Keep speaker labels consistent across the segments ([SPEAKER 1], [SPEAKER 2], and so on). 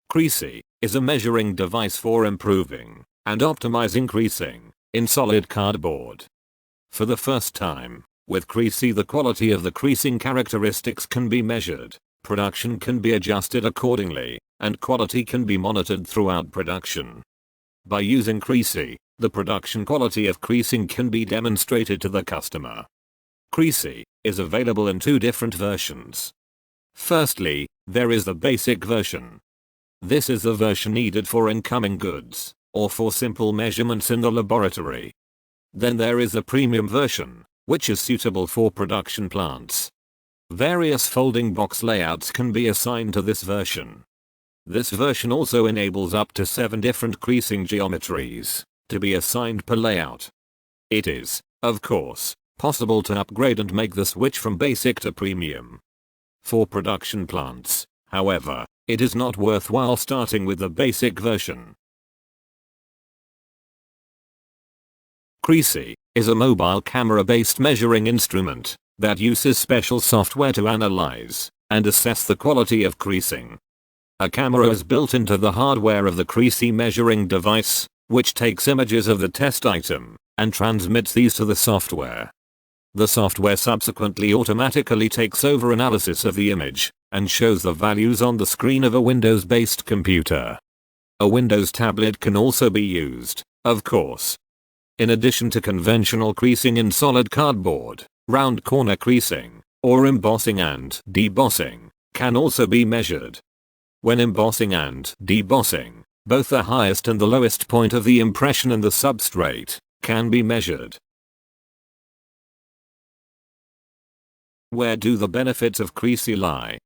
[SPEAKER 1] Creasy is a measuring device for improving and optimizing creasing in solid cardboard. For the first time, with Creasy the quality of the creasing characteristics can be measured, production can be adjusted accordingly, and quality can be monitored throughout production. By using Creasy, the production quality of creasing can be demonstrated to the customer. Creasy is available in two different versions. Firstly, there is the basic version. This is the version needed for incoming goods, or for simple measurements in the laboratory. Then there is the premium version, which is suitable for production plants. Various folding box layouts can be assigned to this version. This version also enables up to 7 different creasing geometries to be assigned per layout. It is, of course, possible to upgrade and make the switch from basic to premium. For production plants, however, it is not worthwhile starting with the basic version. Creasy is a mobile camera-based measuring instrument that uses special software to analyze and assess the quality of creasing. A camera is built into the hardware of the Creasy measuring device, which takes images of the test item and transmits these to the software. The software subsequently automatically takes over analysis of the image and shows the values on the screen of a Windows-based computer. A Windows tablet can also be used, of course. In addition to conventional creasing in solid cardboard, round corner creasing, or embossing and debossing, can also be measured. When embossing and debossing, both the highest and the lowest point of the impression and the substrate can be measured. Where do the benefits of Creasy lie?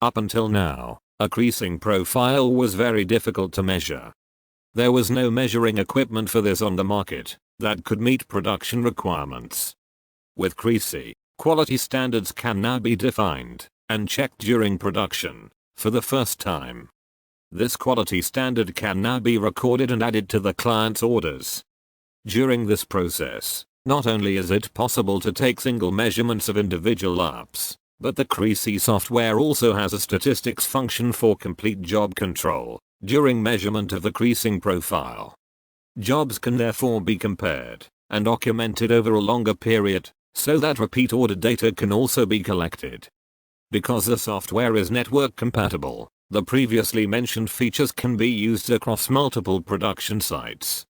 [SPEAKER 1] Up until now, a creasing profile was very difficult to measure. There was no measuring equipment for this on the market that could meet production requirements. With Creasy, quality standards can now be defined and checked during production for the first time. This quality standard can now be recorded and added to the client's orders. During this process, not only is it possible to take single measurements of individual laps, but the Creasy software also has a statistics function for complete job control during measurement of the creasing profile. Jobs can therefore be compared and documented over a longer period, so that repeat order data can also be collected. Because the software is network compatible, the previously mentioned features can be used across multiple production sites.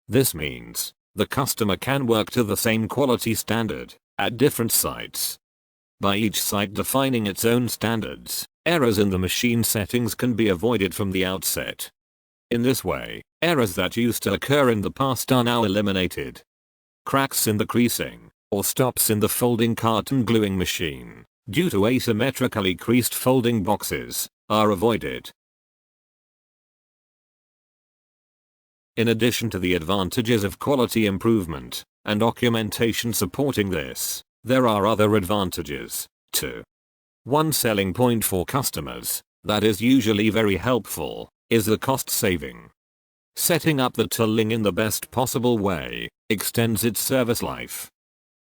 [SPEAKER 1] This means the customer can work to the same quality standard at different sites. By each site defining its own standards, errors in the machine settings can be avoided from the outset. In this way, errors that used to occur in the past are now eliminated. Cracks in the creasing, or stops in the folding carton gluing machine, due to asymmetrically creased folding boxes, are avoided. In addition to the advantages of quality improvement and documentation supporting this, there are other advantages, too. One selling point for customers that is usually very helpful is the cost saving. Setting up the tooling in the best possible way extends its service life.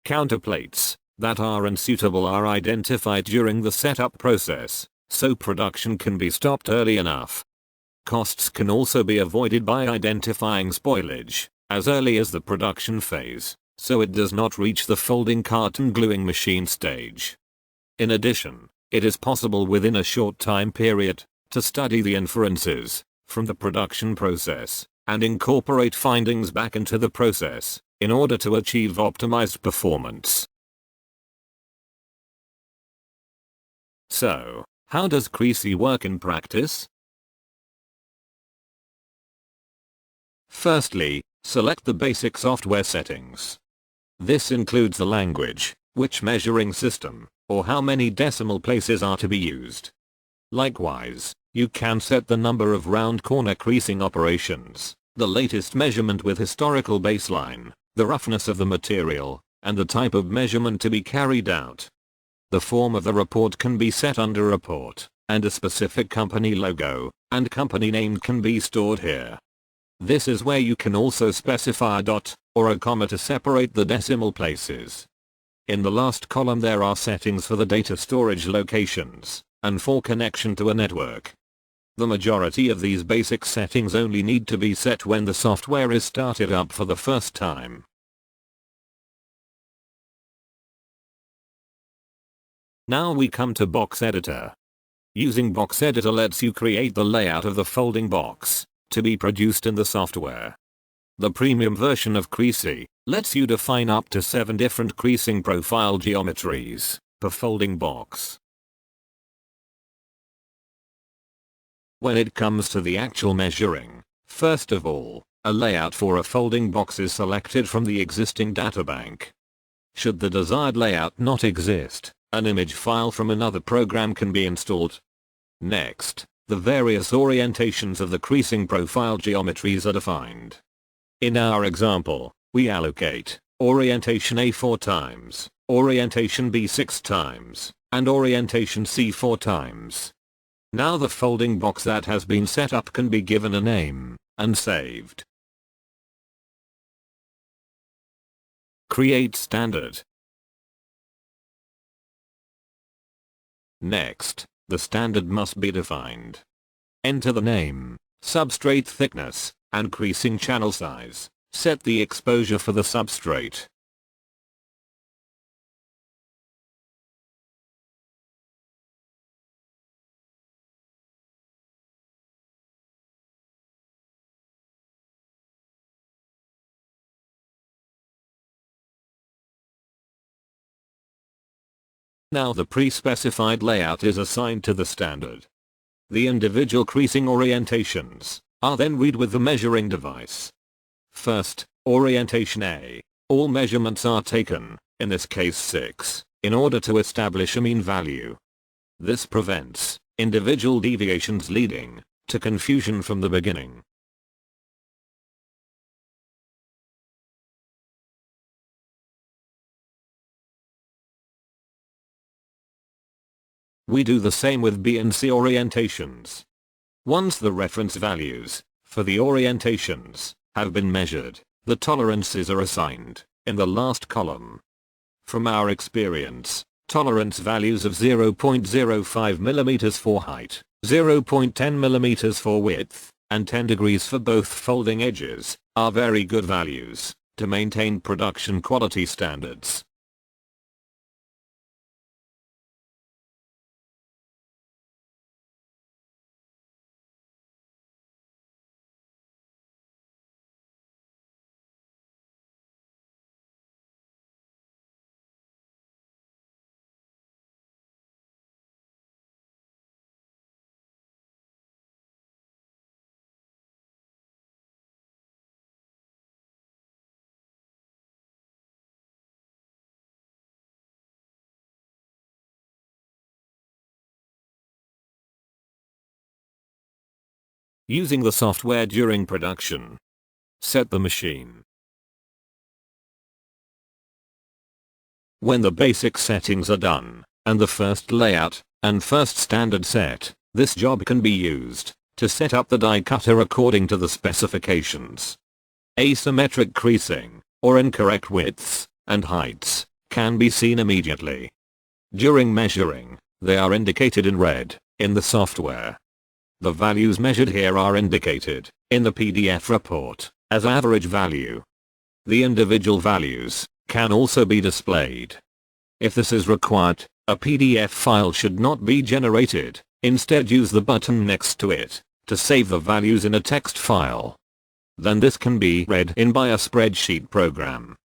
[SPEAKER 1] Counterplates that are unsuitable are identified during the setup process, so production can be stopped early enough. Costs can also be avoided by identifying spoilage as early as the production phase, so it does not reach the folding carton gluing machine stage. In addition, it is possible within a short time period to study the inferences from the production process and incorporate findings back into the process in order to achieve optimized performance. So, how does Creasy work in practice? Firstly, select the basic software settings. This includes the language, which measuring system, or how many decimal places are to be used. Likewise, you can set the number of round corner creasing operations, the latest measurement with historical baseline, the roughness of the material, and the type of measurement to be carried out. The form of the report can be set under Report, and a specific company logo and company name can be stored here. This is where you can also specify a dot or a comma to separate the decimal places. In the last column there are settings for the data storage locations and for connection to a network. The majority of these basic settings only need to be set when the software is started up for the first time. Now we come to Box Editor. Using Box Editor lets you create the layout of the folding box to be produced in the software. The premium version of Creasy lets you define up to 7 different creasing profile geometries per folding box. When it comes to the actual measuring, first of all, a layout for a folding box is selected from the existing databank. Should the desired layout not exist, an image file from another program can be installed. Next, the various orientations of the creasing profile geometries are defined. In our example, we allocate orientation A 4 times, orientation B 6 times, and orientation C 4 times. Now the folding box that has been set up can be given a name and saved. Create standard. Next, the standard must be defined. Enter the name, substrate thickness, and creasing channel size. Set the exposure for the substrate. Now the pre-specified layout is assigned to the standard. The individual creasing orientations are then read with the measuring device. First, orientation A. All measurements are taken, in this case 6, in order to establish a mean value. This prevents individual deviations leading to confusion from the beginning. We do the same with B and C orientations. Once the reference values for the orientations have been measured, the tolerances are assigned in the last column. From our experience, tolerance values of 0.05 mm for height, 0.10 mm for width, and 10 degrees for both folding edges are very good values to maintain production quality standards. Using the software during production. Set the machine. When the basic settings are done, and the first layout and first standard set, this job can be used to set up the die cutter according to the specifications. Asymmetric creasing, or incorrect widths and heights, can be seen immediately. During measuring, they are indicated in red in the software. The values measured here are indicated in the PDF report as average value. The individual values can also be displayed. If this is required, a PDF file should not be generated. Instead, use the button next to it to save the values in a text file. Then this can be read in by a spreadsheet program.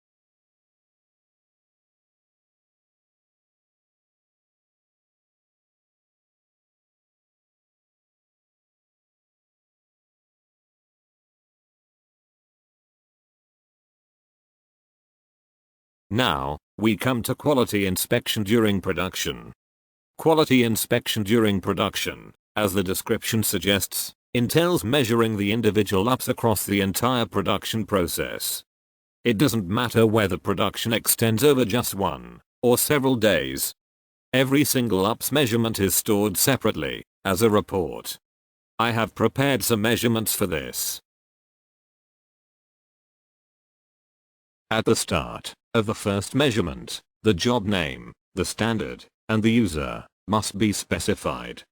[SPEAKER 1] Now, we come to quality inspection during production. Quality inspection during production, as the description suggests, entails measuring the individual ups across the entire production process. It doesn't matter whether production extends over just one or several days. Every single ups measurement is stored separately as a report. I have prepared some measurements for this. At the start of the first measurement, the job name, the standard, and the user must be specified.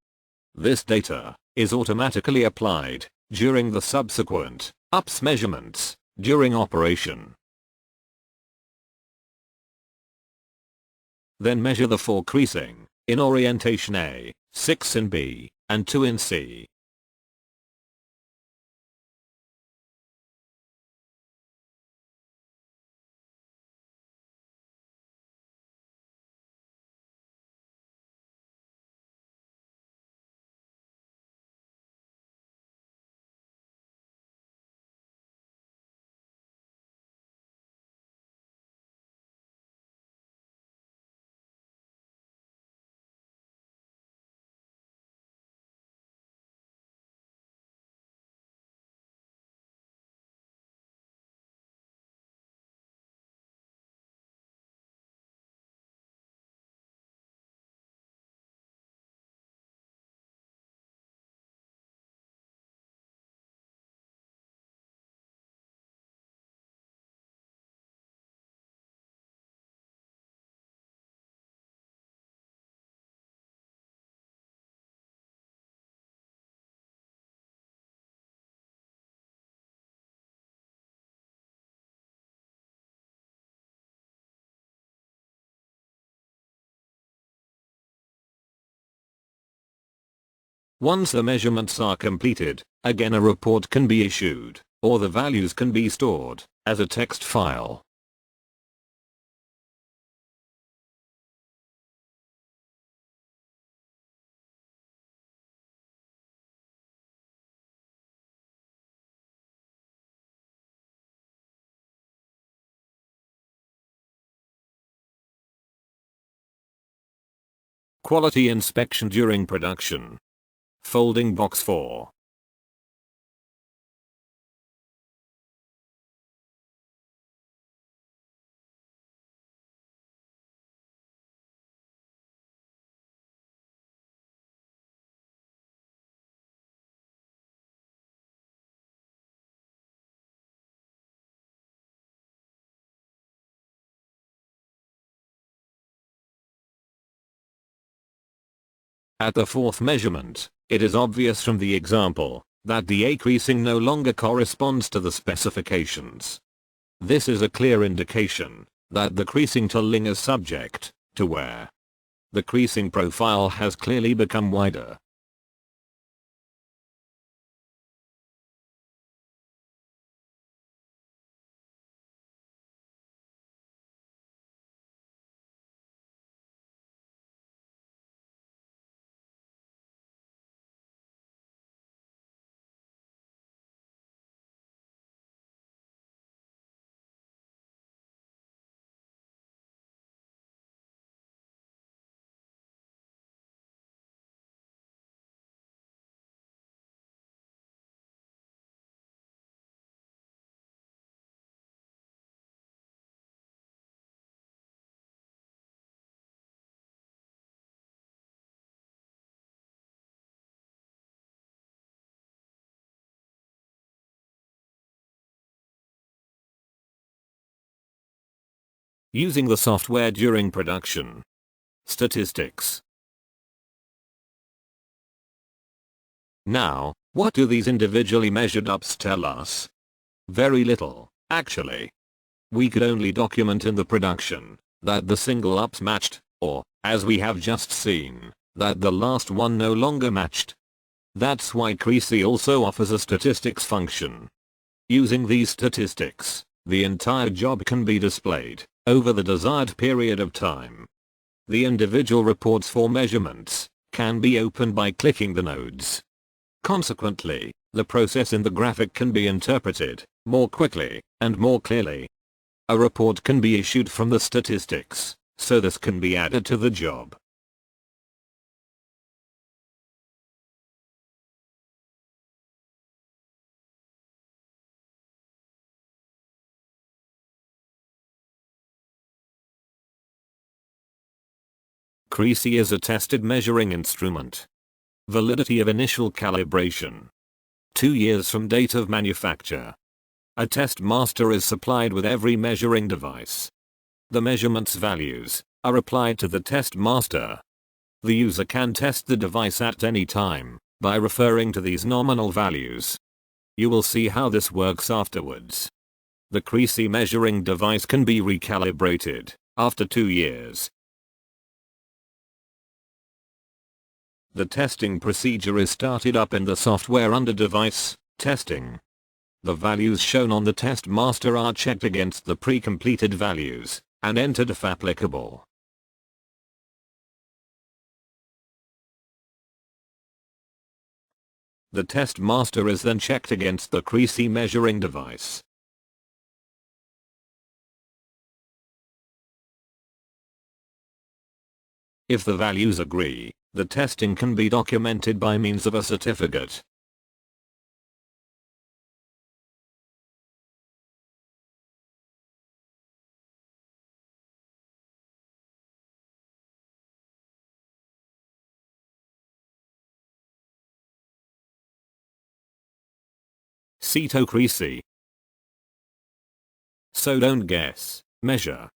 [SPEAKER 1] This data is automatically applied during the subsequent UPS measurements during operation. Then measure the 4 creasing in orientation A, 6 in B, and 2 in C. Once the measurements are completed, again a report can be issued, or the values can be stored as a text file. Quality inspection during production. Folding box 4. At the 4th measurement, it is obvious from the example that the A creasing no longer corresponds to the specifications. This is a clear indication that the creasing tooling is subject to wear. The creasing profile has clearly become wider. Using the software during production. Statistics. Now, what do these individually measured UPS tell us? Very little, actually. We could only document in the production that the single UPS matched, or, as we have just seen, that the last one no longer matched. That's why Creasy also offers a statistics function. Using these statistics, the entire job can be displayed over the desired period of time. The individual reports for measurements can be opened by clicking the nodes. Consequently, the process in the graphic can be interpreted more quickly and more clearly. A report can be issued from the statistics, so this can be added to the job. Creasy is a tested measuring instrument. Validity of initial calibration. 2 years from date of manufacture. A test master is supplied with every measuring device. The measurements values are applied to the test master. The user can test the device at any time by referring to these nominal values. You will see how this works afterwards. The Creasy measuring device can be recalibrated after 2 years. The testing procedure is started up in the software under Device, Testing. The values shown on the test master are checked against the pre-completed values, and entered if applicable. The test master is then checked against the Creasy measuring device. If the values agree, the testing can be documented by means of a certificate. CITO Creasy. So don't guess, measure,